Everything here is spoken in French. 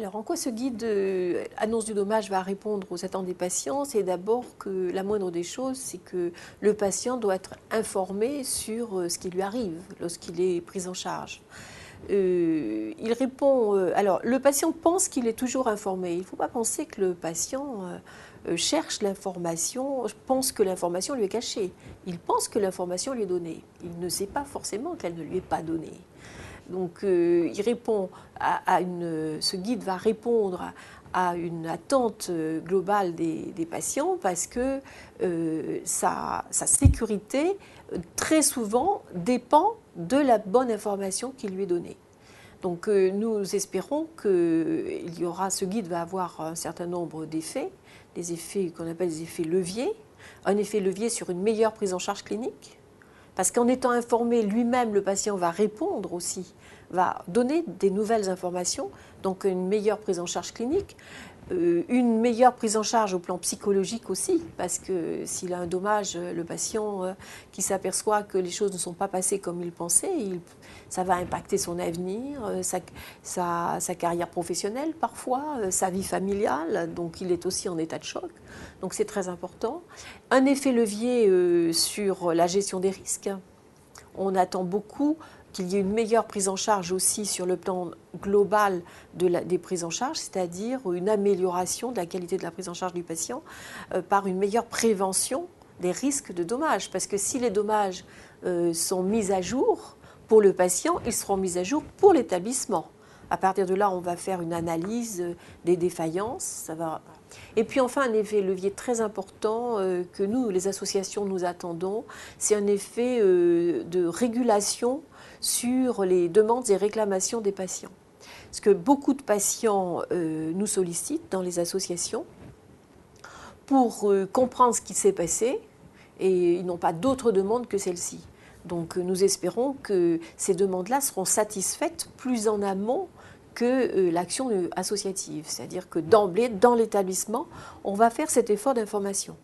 Alors, en quoi ce guide annonce du dommage va répondre aux attentes des patients? C'est d'abord que la moindre des choses, c'est que le patient doit être informé sur ce qui lui arrive lorsqu'il est pris en charge. Il répond. Alors, le patient pense qu'il est toujours informé. Il ne faut pas penser que le patient cherche l'information, pense que l'information lui est cachée. Il pense que l'information lui est donnée. Il ne sait pas forcément qu'elle ne lui est pas donnée. Donc, il répond ce guide va répondre à une attente globale des patients parce que sa sécurité, très souvent, dépend de la bonne information qui lui est donnée. Donc, nous espérons que ce guide va avoir un certain nombre d'effets, des effets qu'on appelle des effets leviers, un effet levier sur une meilleure prise en charge clinique. Parce qu'en étant informé, lui-même, le patient va répondre aussi, va donner des nouvelles informations, donc une meilleure prise en charge clinique, une meilleure prise en charge au plan psychologique aussi, parce que s'il a un dommage, le patient qui s'aperçoit que les choses ne sont pas passées comme il pensait, ça va impacter son avenir, sa carrière professionnelle parfois, sa vie familiale, donc il est aussi en état de choc. Donc c'est très important. Un effet levier sur la gestion des risques. On attend beaucoup qu'il y ait une meilleure prise en charge aussi sur le plan global des prises en charge, c'est-à-dire une amélioration de la qualité de la prise en charge du patient par une meilleure prévention des risques de dommages. Parce que si les dommages sont mis à jour pour le patient, ils seront mis à jour pour l'établissement. À partir de là, on va faire une analyse des défaillances. Et puis enfin, un effet levier très important que nous, les associations, nous attendons, c'est un effet de régulation sur les demandes et réclamations des patients. Parce que beaucoup de patients nous sollicitent dans les associations pour comprendre ce qui s'est passé et ils n'ont pas d'autres demandes que celle-ci. Donc nous espérons que ces demandes-là seront satisfaites plus en amont que l'action associative. C'est-à-dire que d'emblée, dans l'établissement, on va faire cet effort d'information.